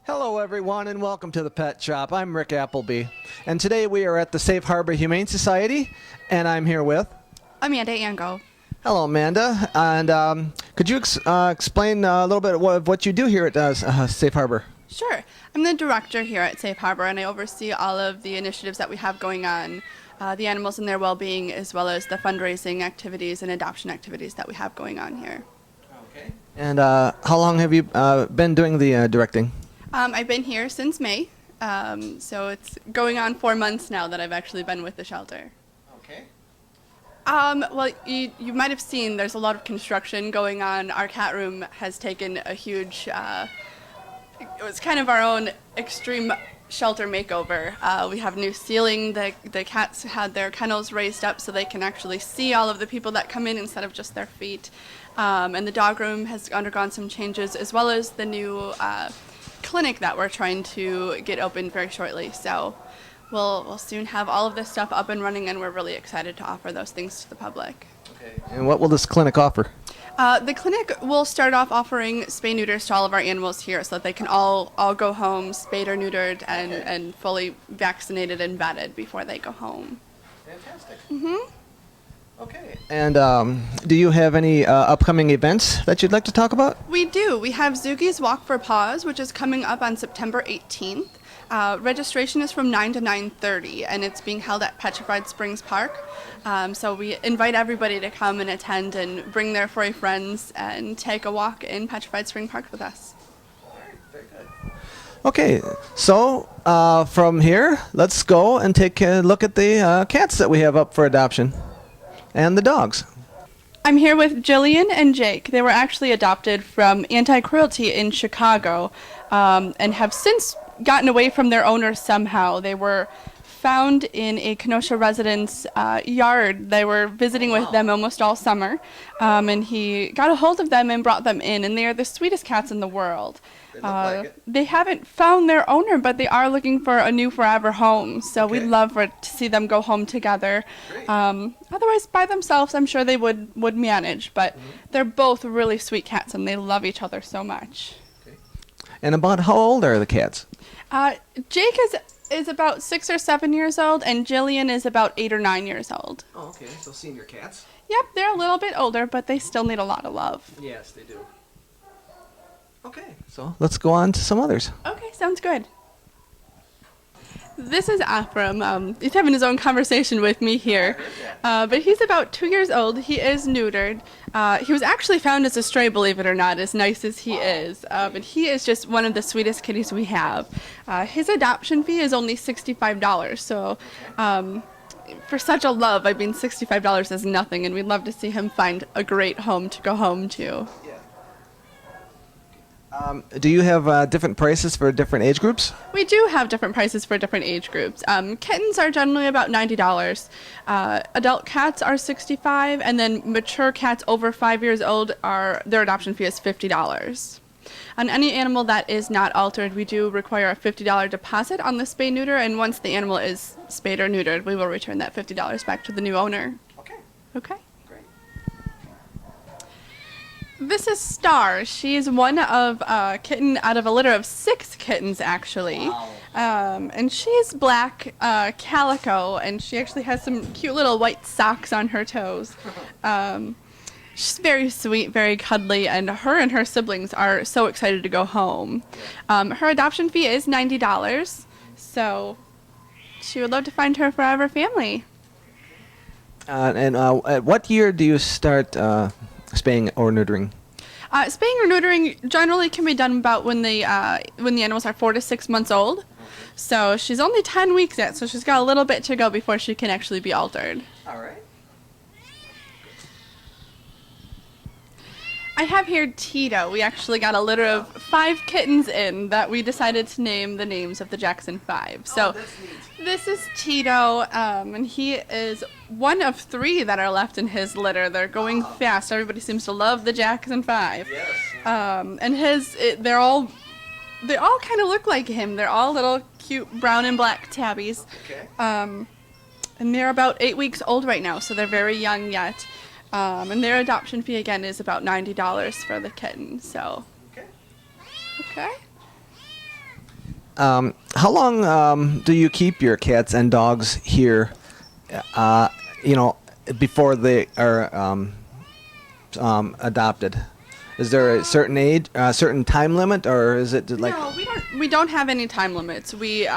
Hello, everyone, and welcome to the Pet Shop. I'm Rick Appleby, and today we are at the Safe Harbor Humane Society, and I'm here with Amanda Ango. Hello, Amanda. And could you explain a little bit of what you do here at Safe Harbor? Sure. I'm the director here at Safe Harbor, and I oversee all of the initiatives that we have going on, the animals and their well-being, as well as the fundraising activities and adoption activities that we have going on here. Okay. And how long have you been doing the directing? I've been here since May, so it's going on 4 months now that I've actually been with the shelter. Okay. Well, you might have seen there's a lot of construction going on. Our cat room has taken a huge, it was kind of our own extreme shelter makeover. We have new ceiling. The cats had their kennels raised up so they can actually see all of the people that come in instead of just their feet. And the dog room has undergone some changes, as well as the new clinic that we're trying to get open very shortly. So we'll soon have all of this stuff up and running, and we're really excited to offer those things to the public. Okay. And what will this clinic offer? The clinic will start off offering spay-neuters to all of our animals here so that they can all go home spayed or neutered and fully vaccinated and vetted before they go home. Fantastic. Mm-hmm. Okay. And do you have any upcoming events that you'd like to talk about? We do. We have Zoogie's Walk for Paws, which is coming up on September 18th. Registration is from 9 to 9:30, and it's being held at Petrified Springs Park. So we invite everybody to come and attend and bring their furry friends and take a walk in Petrified Spring Park with us. Very good. Okay, so from here, let's go and take a look at the cats that we have up for adoption and the dogs. I'm here with Jillian and Jake. They were actually adopted from Anti-Cruelty in Chicago and have since gotten away from their owners somehow. They were found in a Kenosha resident's yard. They were visiting with them almost all summer, and he got a hold of them and brought them in, and they are the sweetest cats in the world. They look like it. They haven't found their owner, but they are looking for a new forever home, so Okay. we'd love to see them go home together. Great. Otherwise, by themselves, I'm sure they would manage, but they're both really sweet cats, and they love each other so much. And about how old are the cats? Jake is about 6 or 7 years old, and Jillian is about 8 or 9 years old. Oh, okay. So senior cats? Yep, they're a little bit older, but they still need a lot of love. Yes, they do. Okay. So let's go on to some others. Okay, sounds good. This is Afram. He's having his own conversation with me here. But he's about 2 years old. He is neutered. He was actually found as a stray, believe it or not, as nice as he is. But he is just one of the sweetest kitties we have. His adoption fee is only $65. So for such a love, I mean, $65 is nothing. And we'd love to see him find a great home to go home to. Do you have different prices for different age groups? We do have different prices for different age groups. Kittens are generally about $90. Adult cats are $65, and then mature cats over 5 years old their adoption fee is $50. On any animal that is not altered, we do require a $50 deposit on the spay neuter, and once the animal is spayed or neutered, we will return that $50 back to the new owner. Okay. Okay. Great. This is Star. She's one of a kitten out of a litter of 6 kittens, actually. Wow. And she's black calico, and she actually has some cute little white socks on her toes. She's very sweet, very cuddly, and her siblings are so excited to go home. Her adoption fee is $90, so she would love to find her forever family. And at what year do you start spaying or neutering? Spaying or neutering generally can be done about when the animals are 4 to 6 months old. So she's only 10 weeks yet, so she's got a little bit to go before she can actually be altered. All right. I have here Tito. We actually got a litter of 5 kittens in that we decided to name the names of the Jackson 5. So this is Tito, and he is one of 3 that are left in his litter. They're going fast. Everybody seems to love the Jackson 5. Yes. And they all kind of look like him. They're all little cute brown and black tabbies. Okay. And they're about 8 weeks old right now, so they're very young yet. And their adoption fee, again, is about $90 for the kitten, so. Okay. Okay. How long do you keep your cats and dogs here? Before they are adopted. Is there a certain age, certain time limit, or is it like? No, we don't have any time limits. We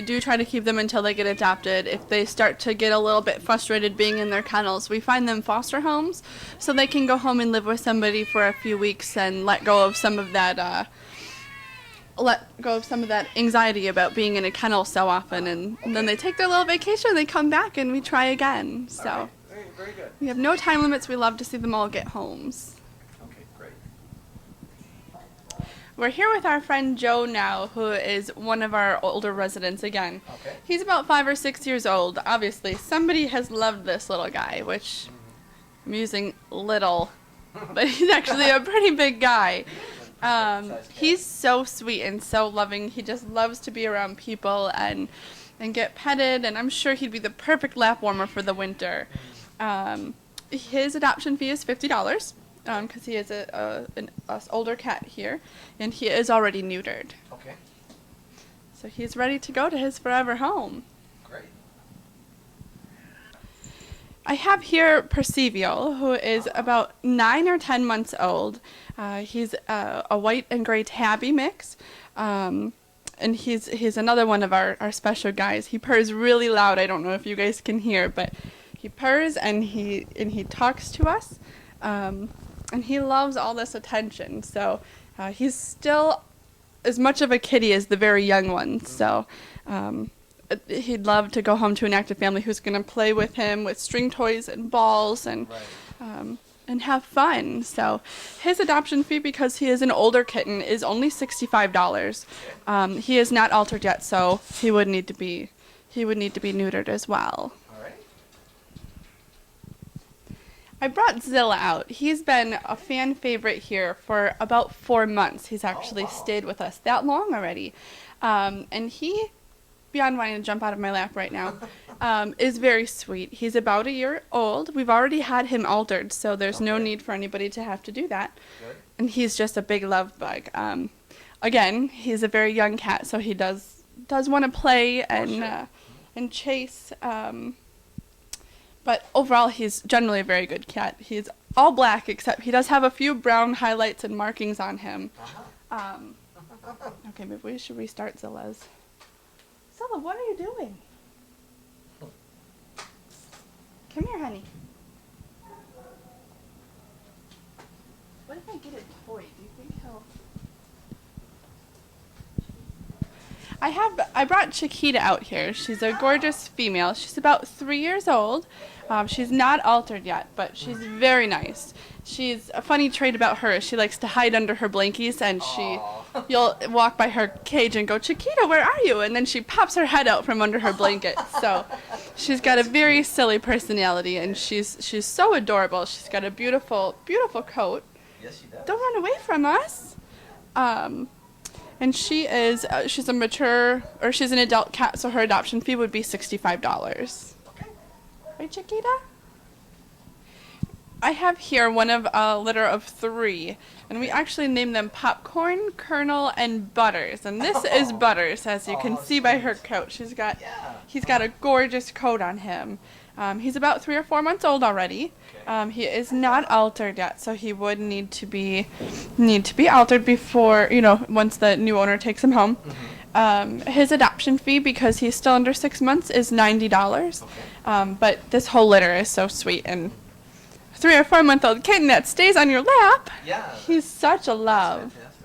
do try to keep them until they get adopted. If they start to get a little bit frustrated being in their kennels, we find them foster homes, so they can go home and live with somebody for a few weeks and let go of some of that anxiety about being in a kennel so often, and then they take their little vacation, they come back, and we try again. So All right. Very good. we have no time limits. We love to see them all get homes. Okay, great. We're here with our friend Joe now, who is one of our older residents again. Okay. He's about 5 or 6 years old. Obviously, somebody has loved this little guy, which I'm using little, but he's actually a pretty big guy. He's so sweet and so loving. He just loves to be around people and get petted, and I'm sure he'd be the perfect lap warmer for the winter. His adoption fee is $50 because he is an older cat here, and he is already neutered. Okay. So he's ready to go to his forever home. Great. I have here Percival, who is about 9 or 10 months old. He's a white and gray tabby mix, and he's another one of our special guys. He purrs really loud. I don't know if you guys can hear, but he purrs and he talks to us, and he loves all this attention. So he's still as much of a kitty as the very young ones. So he'd love to go home to an active family who's going to play with him with string toys and balls and have fun. So his adoption fee, because he is an older kitten, is only $65. He is not altered yet, so he would need to be neutered as well. All right. I brought Zilla out. He's been a fan favorite here for about 4 months. He's actually stayed with us that long already. And he, beyond wanting to jump out of my lap right now, is very sweet. He's about a year old. We've already had him altered, so there's no need for anybody to have to do that. Good. And he's just a big love bug. Again, he's a very young cat, so he does want to play and chase. But overall, he's generally a very good cat. He's all black, except he does have a few brown highlights and markings on him. Okay, maybe we should restart Zilla's. Zilla, what are you doing? Come here, honey. What if I get a toy? Do you think he'll... I brought Chiquita out here. She's a gorgeous female. She's about 3 years old. She's not altered yet, but she's very nice. She's a funny trait about her. She likes to hide under her blankies, and you'll walk by her cage and go, "Chiquita, where are you?" And then she pops her head out from under her blanket. So she's got a very silly personality, and she's so adorable. She's got a beautiful, beautiful coat. Yes, she does. Don't run away from us. And she's an adult cat, so her adoption fee would be $65. Okay. Right, Chiquita? I have here one of a litter of 3, and we actually named them Popcorn, Colonel, and Butters. And this is Butters, as you can see by her coat. He's got a gorgeous coat on him. He's about 3 or 4 months old already. He is not altered yet, so he would need to be altered before, once the new owner takes him home. His adoption fee, because he's still under 6 months, is $90. But this whole litter is so sweet, and 3 or 4 month old kitten that stays on your lap. Yeah. He's such a love. Fantastic.